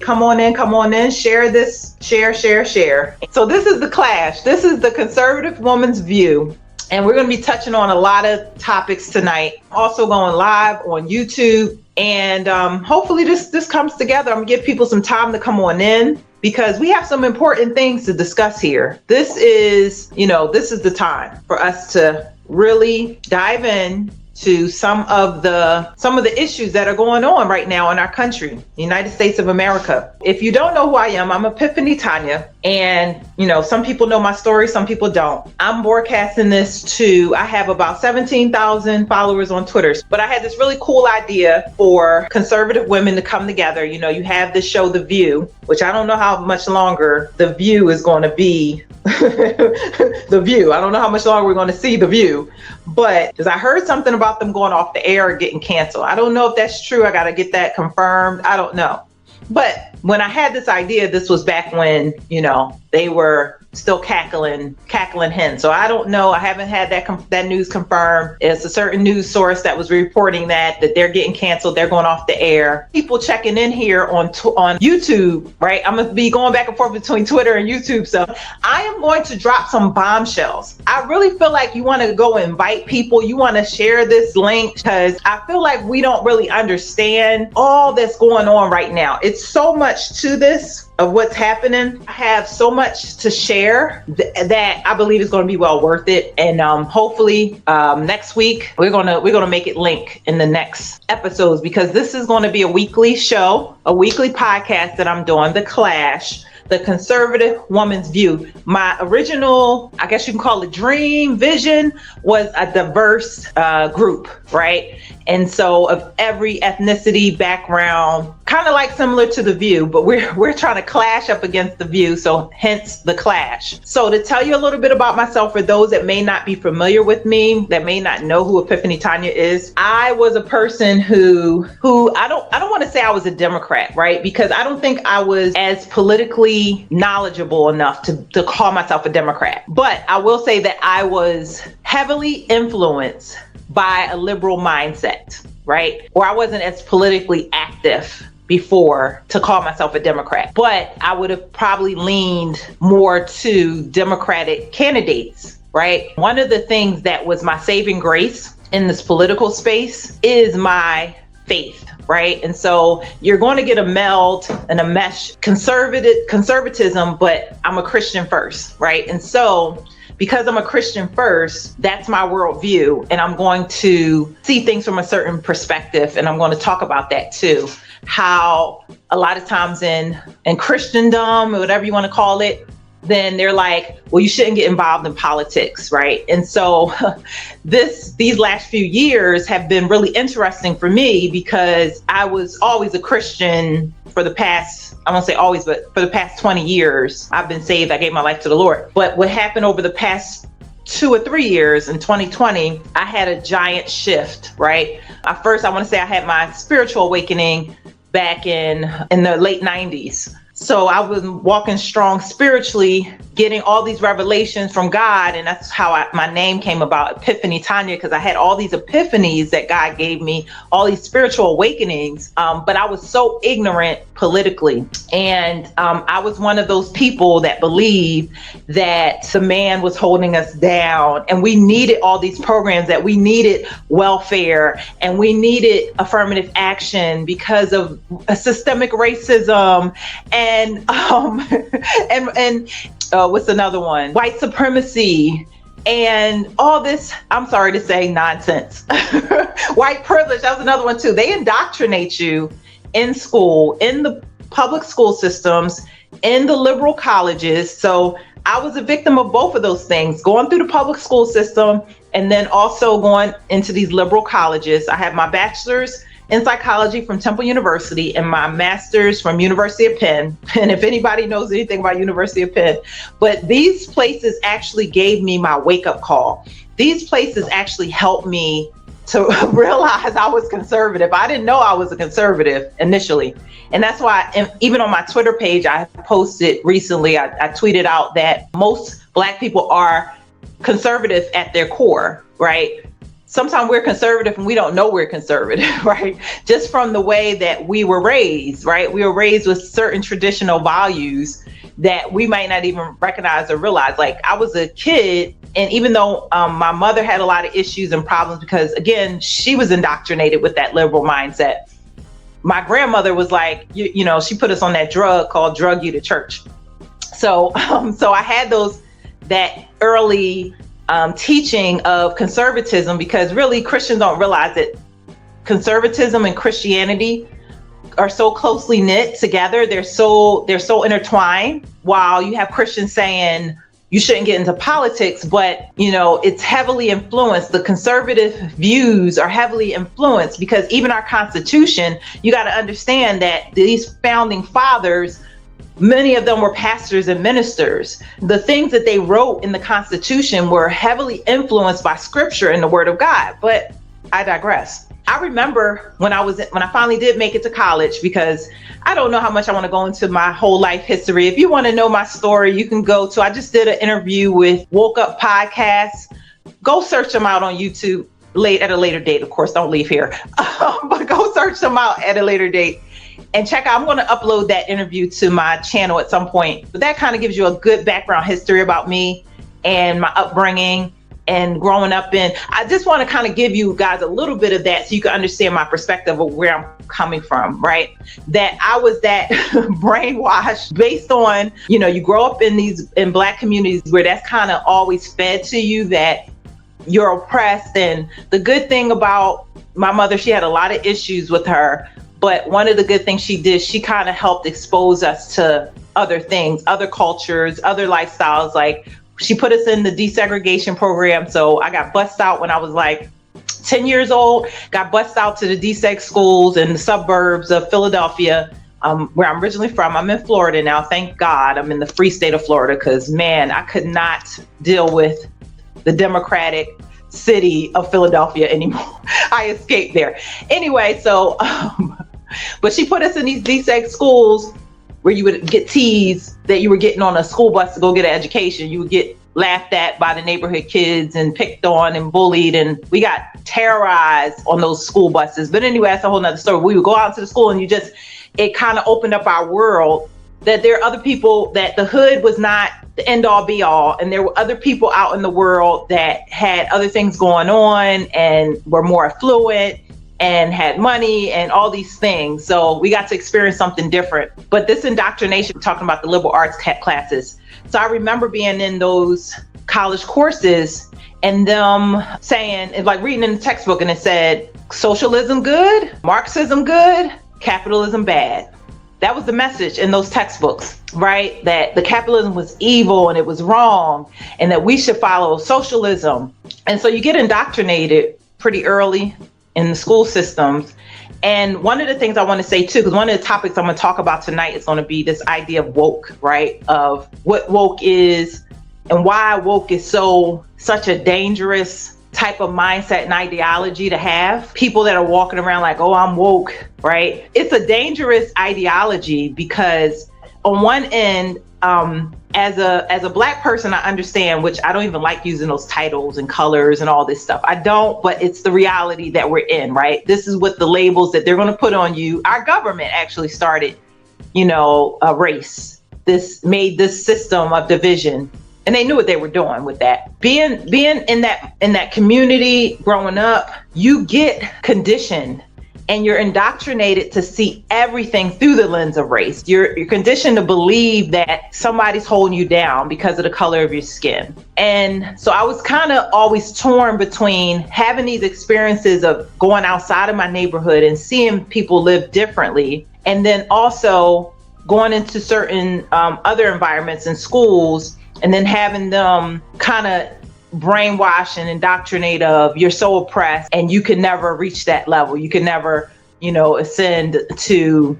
Come on in, share this, share. So this is The Clash. This is the conservative woman's view. And we're going to be touching on a lot of topics tonight. Also going live on YouTube. And hopefully this comes together. I'm going to give people some time to come on in because we have some important things to discuss here. This is the time for us to really dive in to some of the issues that are going on right now in our country, the United States of America. If you don't know who I am, I'm Epiphany Tanya, and some people know my story, some people don't. I'm broadcasting this I have about 17,000 followers on Twitter, but I had this really cool idea for conservative women to come together. You have this show, The View, which I don't know how much longer The View is going to be. The View. I don't know how much longer we're going to see The View, but because I heard something about them going off the air or getting canceled. I don't know if that's true. I got to get that confirmed. I don't know. But when I had this idea, this was back when, they were still cackling hens. So I don't know. I haven't had that news confirmed. It's a certain news source that was reporting that they're getting canceled. They're going off the air. People checking in here on YouTube, right? I'm going to be going back and forth between Twitter and YouTube. So I am going to drop some bombshells. I really feel like you want to go invite people. You want to share this link because I feel like we don't really understand all that's going on right now. It's so much to this of what's happening. I have so much to share that I believe is going to be well worth it. And hopefully next week we're gonna make it link in the next episodes, because this is going to be a weekly show, a weekly podcast that I'm doing, The Clash, the conservative woman's view. My original, I guess you can call it dream, vision, was a diverse group, right? And so of every ethnicity, background, kind of like similar to The View, but we're trying to clash up against The View, so hence The Clash. So to tell you a little bit about myself, for those that may not be familiar with me, that may not know who Epiphany Tanya is, I was a person who I don't want to say I was a Democrat, right? Because I don't think I was as politically knowledgeable enough to call myself a Democrat. But I will say that I was heavily influenced by a liberal mindset, right? Or I wasn't as politically active before to call myself a Democrat, but I would have probably leaned more to Democratic candidates, right? One of the things that was my saving grace in this political space is my faith, right? And so you're going to get a meld and a mesh conservatism, but I'm a Christian first, right? And so because I'm a Christian first, that's my worldview, and I'm going to see things from a certain perspective, and I'm going to talk about that too. How a lot of times in Christendom, or whatever you want to call it, then they're like, well, you shouldn't get involved in politics, right? And so these last few years have been really interesting for me, because I was always a Christian for the past, I won't say always, but for the past 20 years, I've been saved. I gave my life to the Lord. But what happened over the past 2 or 3 years in 2020, I had a giant shift, right? First, I want to say I had my spiritual awakening back in the late 90s. So I was walking strong spiritually, getting all these revelations from God. And that's how my name came about, Epiphany Tanya, because I had all these epiphanies that God gave me, all these spiritual awakenings. But I was so ignorant politically. And I was one of those people that believed that the man was holding us down, and we needed all these programs, that we needed welfare, and we needed affirmative action because of systemic racism and what's another one? White supremacy and all this, I'm sorry to say, nonsense. White privilege, that was another one too. They indoctrinate you in school, in the public school systems, in the liberal colleges. So I was a victim of both of those things, going through the public school system and then also going into these liberal colleges. I have my bachelor's in psychology from Temple University and my master's from University of Penn. And if anybody knows anything about University of Penn, but these places actually gave me my wake-up call. These places actually helped me to realize I was conservative. I didn't know I was a conservative initially. And that's why even on my Twitter page, I posted recently, I tweeted out that most Black people are conservative at their core, right? sometimes we're conservative and we don't know we're conservative, right? Just from the way that we were raised, right? We were raised with certain traditional values that we might not even recognize or realize. Like, I was a kid, and even though my mother had a lot of issues and problems because, again, she was indoctrinated with that liberal mindset, my grandmother was like, you know, she put us on that drug called drug you to church. So I had that early teaching of conservatism, because really Christians don't realize that conservatism and Christianity are so closely knit together. They're so intertwined. While you have Christians saying you shouldn't get into politics, but you know, it's heavily influenced. The conservative views are heavily influenced because even our Constitution, you got to understand that these founding fathers, many of them were pastors and ministers. The things that they wrote in the Constitution were heavily influenced by scripture and the word of God. But I digress. I remember when I finally did make it to college, because I don't know how much I want to go into my whole life history. If you want to know my story, you can I just did an interview with Woke Up Podcast. Go search them out on YouTube at a later date. Of course, don't leave here, but go search them out at a later date and check out. I'm going to upload that interview to my channel at some point. But that kind of gives you a good background history about me and my upbringing and growing up in. I just want to kind of give you guys a little bit of that so you can understand my perspective of where I'm coming from, right? That I was that brainwashed based on, you know, you grow up in Black communities where that's kind of always fed to you, that you're oppressed. And the good thing about my mother, she had a lot of issues with her, but one of the good things she did, she kind of helped expose us to other things, other cultures, other lifestyles. Like, she put us in the desegregation program. So I got bussed out when I was like 10 years old, got bussed out to the deseg schools in the suburbs of Philadelphia, where I'm originally from. I'm in Florida now. Thank God I'm in the free state of Florida, because man, I could not deal with the Democratic city of Philadelphia anymore. I escaped there. Anyway, so, but she put us in these deseg schools where you would get teased that you were getting on a school bus to go get an education. You would get laughed at by the neighborhood kids and picked on and bullied, and we got terrorized on those school buses. But anyway, that's a whole nother story. We would go out to the school and it kind of opened up our world that there are other people, that the hood was not the end all be all. And there were other people out in the world that had other things going on and were more affluent and had money and all these things. So we got to experience something different. But this indoctrination, talking about the liberal arts classes. So I remember being in those college courses and them saying, like reading in the textbook, and it said, socialism good, Marxism good, capitalism bad. That was the message in those textbooks, right? That the capitalism was evil and it was wrong, and that we should follow socialism. And so you get indoctrinated pretty early in the school systems. And one of the things I want to say too, because one of the topics I'm going to talk about tonight is going to be this idea of woke, right? Of what woke is and why woke is such a dangerous type of mindset and ideology to have. People that are walking around like, oh, I'm woke, right? It's a dangerous ideology because on one end, as a Black person, I understand, which I don't even like using those titles and colors and all this stuff. I don't, but it's the reality that we're in, right? This is what the labels that they're going to put on you. Our government actually started, a race. This made this system of division, and they knew what they were doing with that. Being in that community growing up, you get conditioned. And you're indoctrinated to see everything through the lens of race. You're conditioned to believe that somebody's holding you down because of the color of your skin. And so I was kind of always torn between having these experiences of going outside of my neighborhood and seeing people live differently, and then also going into certain other environments and schools, and then having them kind of brainwash and indoctrinate of, you're so oppressed and you can never reach that level. You can never, ascend to,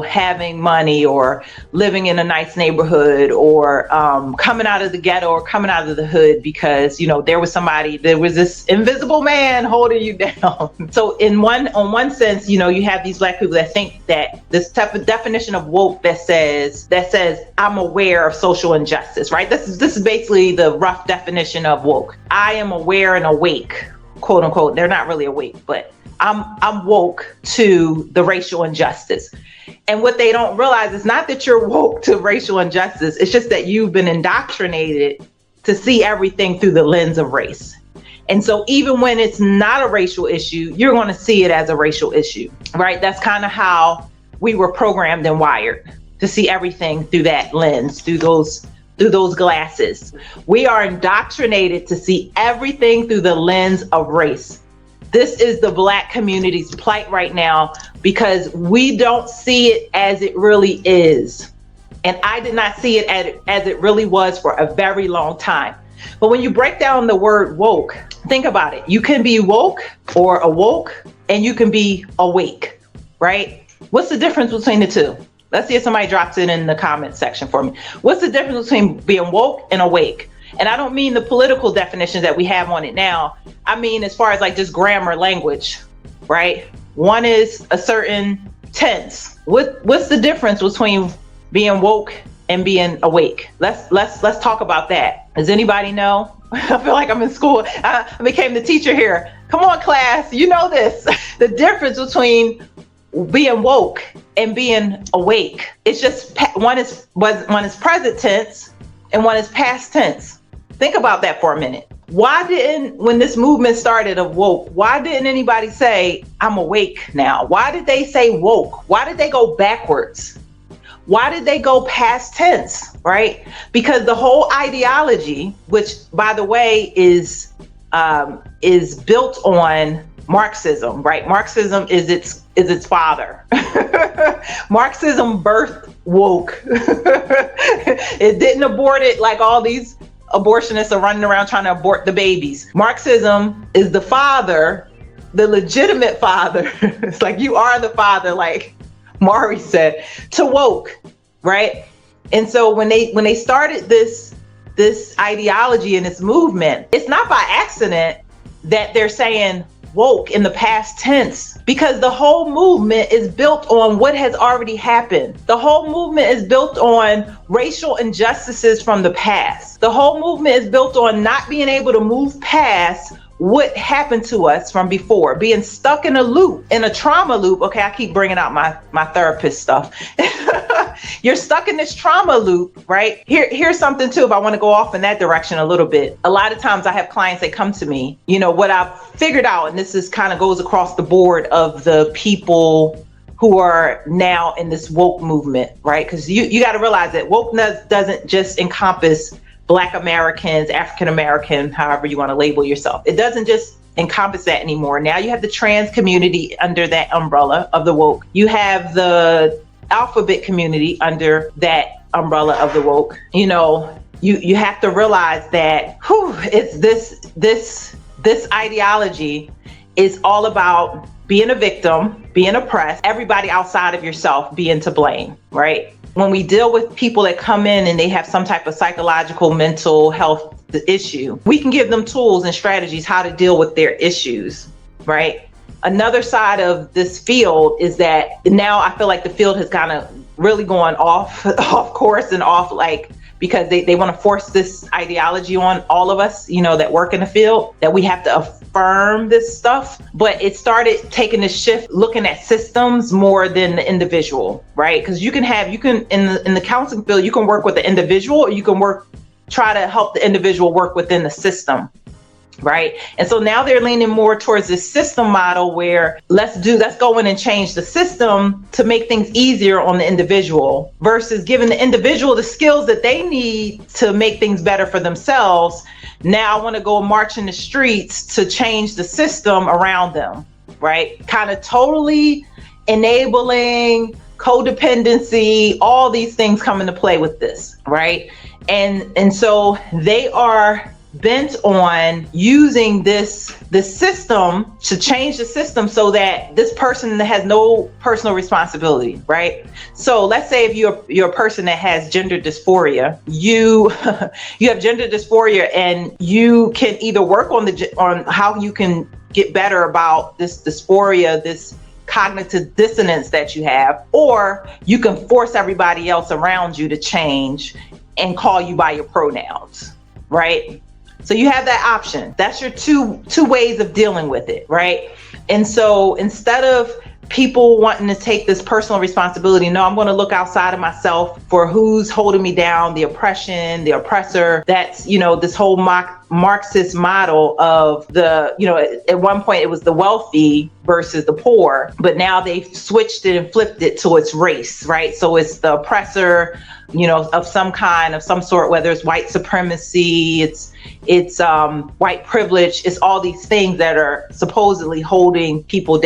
having money or living in a nice neighborhood or coming out of the ghetto or coming out of the hood because, there was this invisible man holding you down. So on one sense, you have these Black people that think that this type of definition of woke that says I'm aware of social injustice, right? This is basically the rough definition of woke. I am aware and awake, quote unquote, they're not really awake, but I'm woke to the racial injustice. And what they don't realize is not that you're woke to racial injustice. It's just that you've been indoctrinated to see everything through the lens of race. And so even when it's not a racial issue, you're going to see it as a racial issue, right? That's kind of how we were programmed and wired, to see everything through that lens, through those glasses. We are indoctrinated to see everything through the lens of race. This is the Black community's plight right now, because we don't see it as it really is. And I did not see it as it really was for a very long time. But when you break down the word woke, think about it. You can be woke or awoke, and you can be awake, right? What's the difference between the two? Let's see if somebody drops it in the comment section for me. What's the difference between being woke and awake? And I don't mean the political definitions that we have on it now. I mean, as far as like just grammar language, right? One is a certain tense. What's the difference between being woke and being awake? Let's talk about that. Does anybody know? I feel like I'm in school. I became the teacher here. Come on, class, you know this. The difference between being woke and being awake. It's just one is present tense and one is past tense. Think about that for a minute. When this movement started of woke, why didn't anybody say, I'm awake now? Why did they say woke? Why did they go backwards? Why did they go past tense, right? Because the whole ideology, which by the way is built on Marxism, right? Marxism is its father. Marxism birthed woke. It didn't abort it like all these abortionists are running around trying to abort the babies. Marxism is the father, the legitimate father. It's like you are the father, like Mari said, to woke, right? And so when they started this ideology and this movement, it's not by accident that they're saying woke in the past tense, because the whole movement is built on what has already happened. The whole movement is built on racial injustices from the past. The whole movement is built on not being able to move past what happened to us from before, being stuck in a loop, in a trauma loop. Okay, I keep bringing out my therapist stuff. You're stuck in this trauma loop, right? Here's something too, if I want to go off in that direction a little bit. A lot of times I have clients that come to me, what I've figured out, and this is kind of goes across the board of the people who are now in this woke movement, right? Because you got to realize that wokeness doesn't just encompass Black Americans, African American, however you want to label yourself. It doesn't just encompass that anymore. Now you have the trans community under that umbrella of the woke. You have the alphabet community under that umbrella of the woke. You have to realize that it's this ideology is all about being a victim, being oppressed, everybody outside of yourself being to blame, right? When we deal with people that come in and they have some type of psychological, mental health issue, we can give them tools and strategies how to deal with their issues, right? Another side of this field is that now I feel like the field has kind of really gone off course and off, like, because they want to force this ideology on all of us, that work in the field, that we have to affirm this stuff. But it started taking a shift, looking at systems more than the individual, right? Because you can in the counseling field, you can work with the individual, or you can try to help the individual work within the system, right? And so now they're leaning more towards this system model where let's go in and change the system to make things easier on the individual, versus giving the individual the skills that they need to make things better for themselves. Now I want to go march in the streets to change the system around them, right? Kind of totally enabling codependency, all these things come into play with this, right? And so they are bent on using this system to change the system so that this person has no personal responsibility, right? So let's say if you're a person that has gender dysphoria, you have gender dysphoria, and you can either work on how you can get better about this dysphoria, this cognitive dissonance that you have, or you can force everybody else around you to change and call you by your pronouns, right? So you have that option. That's your two ways of dealing with it, right? And so instead of people wanting to take this personal responsibility, no, I'm going to look outside of myself for who's holding me down, the oppression, the oppressor. That's, this whole Marxist model of at one point it was the wealthy versus the poor, but now they've switched it and flipped it to its race, right? So it's the oppressor, of some kind, of some sort, whether it's white supremacy, it's white privilege, it's all these things that are supposedly holding people down.